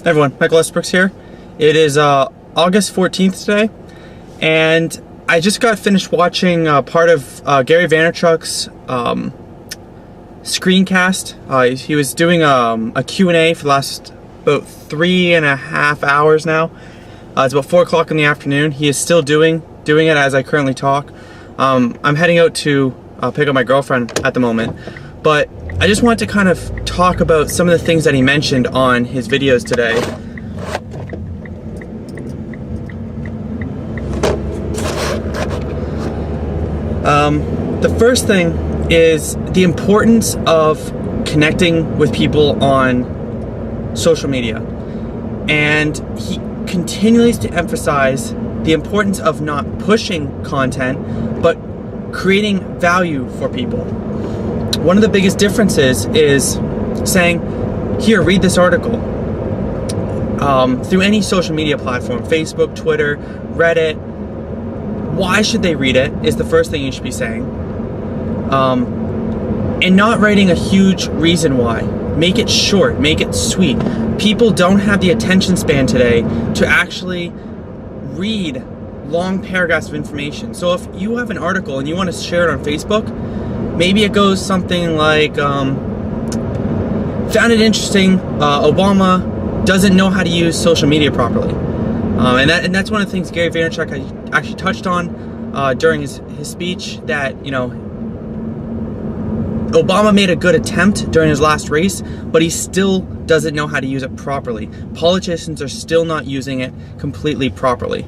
Everyone, Michael Estabrooks here. It is August 14th today, and I just got finished watching part of Gary Vaynerchuk's screencast. He was doing a Q&A for the last about 3.5 hours now. It's about 4 o'clock in the afternoon. He is still doing it as I currently talk. I'm heading out to pick up my girlfriend at the moment, but I just wanted to kind of talk about some of the things that he mentioned on his videos today. The first thing is the importance of connecting with people on social media. And he continues to emphasize the importance of not pushing content, but creating value for people. One of the biggest differences is saying, here, read this article. Through any social media platform, Facebook, Twitter, Reddit, why should they read it is the first thing you should be saying. And not writing a huge reason why. Make it short, make it sweet. People don't have the attention span today to actually read long paragraphs of information. So if you have an article and you want to share it on Facebook, maybe it goes something like, found it interesting, Obama doesn't know how to use social media properly. And that's one of the things Gary Vaynerchuk actually touched on during his speech, that, you know, Obama made a good attempt during his last race, but he still doesn't know how to use it properly. Politicians are still not using it completely properly.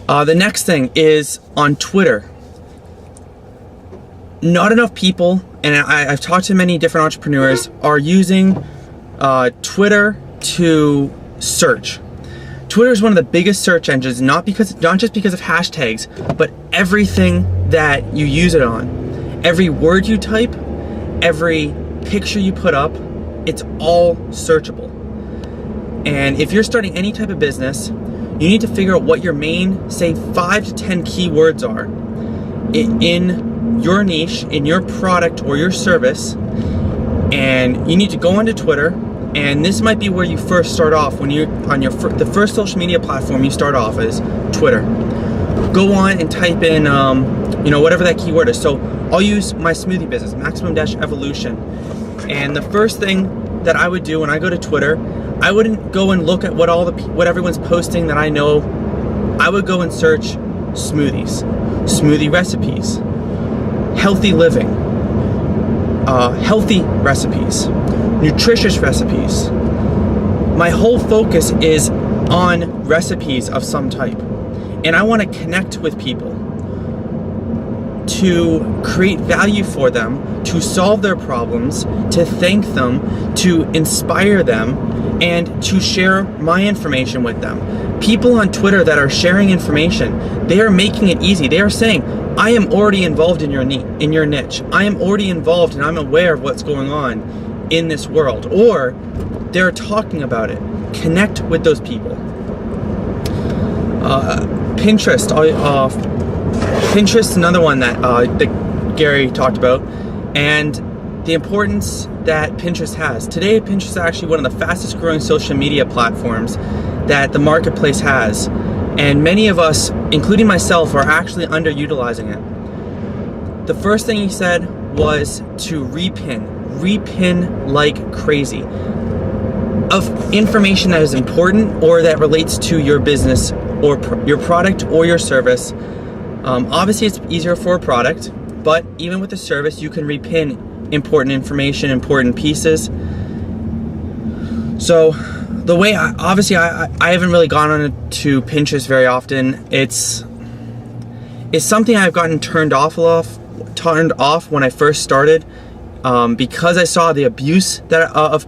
The next thing is on Twitter. Not enough people, and I've talked to many different entrepreneurs, are using Twitter to search. Twitter is one of the biggest search engines, not just because of hashtags, but everything that you use it on. Every word you type, every picture you put up, it's all searchable. And if you're starting any type of business, you need to figure out what your main, say, 5 to 10 keywords are in your niche, in your product or your service. And you need to go onto Twitter, and this might be where you first start off. When you're on the first social media platform you start off is Twitter. Go on and type in whatever that keyword is. So I'll use my smoothie business, Maximum-Evolution. And the first thing that I would do when I go to Twitter, I wouldn't go and look at what everyone's posting that I know. I would go and search smoothies, smoothie recipes, healthy living, healthy recipes, nutritious recipes. My whole focus is on recipes of some type. And I want to connect with people to create value for them, to solve their problems, to thank them, to inspire them, and to share my information with them. People on Twitter that are sharing information, they are making it easy. They are saying, I am already involved in your niche. I am already involved and I'm aware of what's going on in this world. Or they're talking about it. Connect with those people. Pinterest. Pinterest is another one that Gary talked about, and the importance that Pinterest has. Today, Pinterest is actually one of the fastest growing social media platforms that the marketplace has, and many of us, including myself, are actually underutilizing it. The first thing he said was to repin like crazy of information that is important or that relates to your business or your product or your service. Obviously it's easier for a product, but even with a service you can repin important information, important pieces. So the way I haven't really gone on to Pinterest very often. It's something I've gotten turned off when I first started, because I saw the abuse of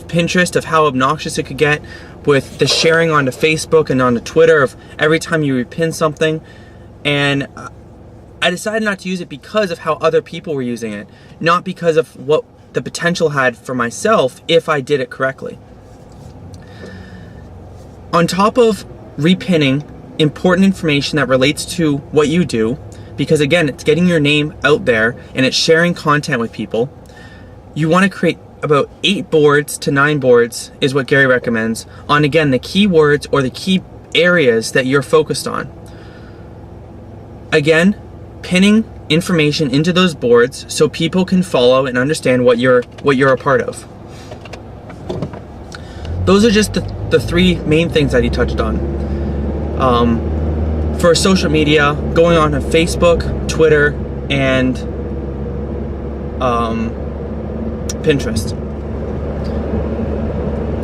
Pinterest, of how obnoxious it could get with the sharing onto Facebook and onto Twitter of every time you repin something. And I decided not to use it because of how other people were using it, not because of what the potential had for myself if I did it correctly. On top of repinning important information that relates to what you do, because again, it's getting your name out there and it's sharing content with people, you want to create about 8 boards to 9 boards is what Gary recommends on, again, the keywords or the key areas that you're focused on. Again, pinning information into those boards so people can follow and understand what you're a part of. Those are just the 3 main things that he touched on. For social media, going on to Facebook, Twitter, and Pinterest.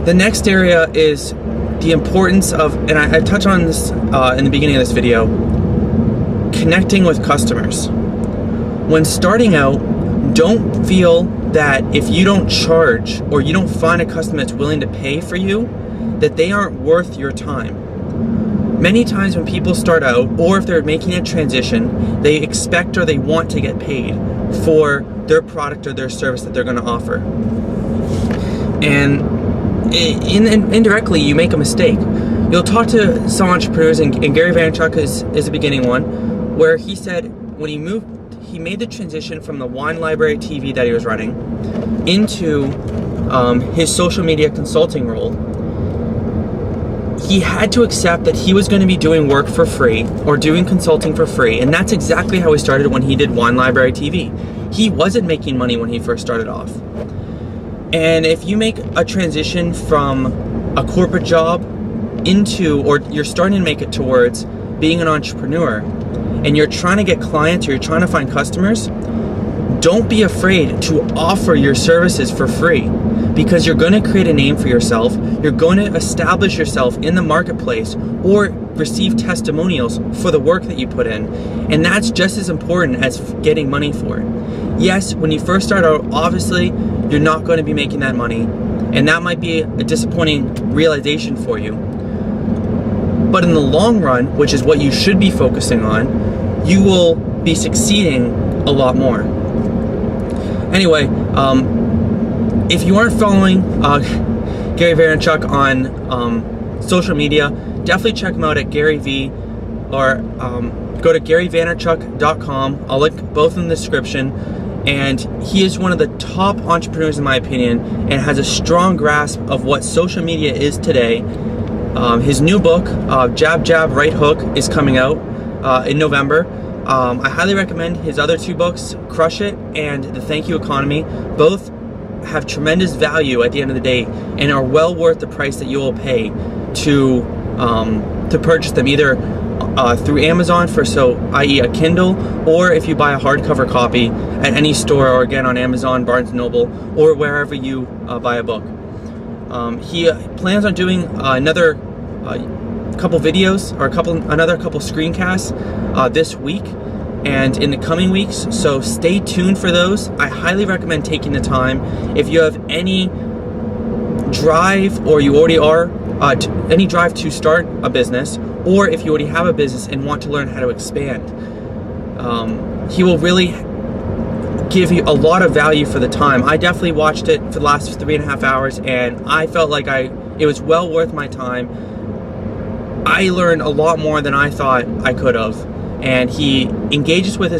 The next area is the importance of, and I touched on this in the beginning of this video, connecting with customers. When starting out, don't feel that if you don't charge or you don't find a customer that's willing to pay for you, that they aren't worth your time. Many times when people start out, or if they're making a transition, they expect or they want to get paid for their product or their service that they're going to offer. And indirectly, you make a mistake. You'll talk to some entrepreneurs, and Gary Vaynerchuk is a beginning one, where he said when he made the transition from the wine library TV that he was running into his social media consulting role. He had to accept that he was going to be doing work for free or doing consulting for free, and that's exactly how he started when he did Wine Library TV. He wasn't making money when he first started off. And if you make a transition from a corporate job into, or you're starting to make it towards being an entrepreneur, and you're trying to get clients or you're trying to find customers, don't be afraid to offer your services for free, because you're going to create a name for yourself. You're going to establish yourself in the marketplace or receive testimonials for the work that you put in. And that's just as important as getting money for it. Yes, when you first start out, obviously, you're not going to be making that money. And that might be a disappointing realization for you. But in the long run, which is what you should be focusing on, you will be succeeding a lot more. Anyway, if you aren't following Gary Vaynerchuk on social media, definitely check him out at Gary V, or go to GaryVaynerchuk.com. I'll link both in the description. And he is one of the top entrepreneurs in my opinion, and has a strong grasp of what social media is today. His new book, Jab Jab Right Hook, is coming out in November. I highly recommend his other 2 books, Crush It and The Thank You Economy. Both have tremendous value at the end of the day and are well worth the price that you will pay to purchase them, either through Amazon, i.e. a Kindle, or if you buy a hardcover copy at any store, or again on Amazon, Barnes & Noble, or wherever you buy a book. He plans on doing another couple videos, or another couple screencasts this week and in the coming weeks, so stay tuned for those. I highly recommend taking the time. If you have any drive, or you already are, any drive to start a business, or if you already have a business and want to learn how to expand, he will really give you a lot of value for the time. I definitely watched it for the last 3.5 hours, and I felt like it was well worth my time. I learned a lot more than I thought I could have, and he engages with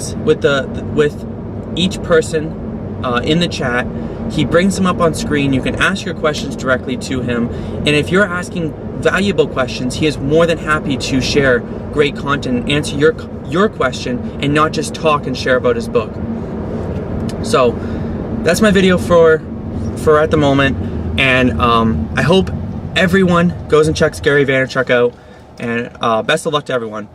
each person in the chat. He brings them up on screen. You can ask your questions directly to him, and if you're asking valuable questions, he is more than happy to share great content and answer your question, and not just talk and share about his book. So that's my video for at the moment, and I hope everyone goes and checks Gary Vaynerchuk out, and best of luck to everyone.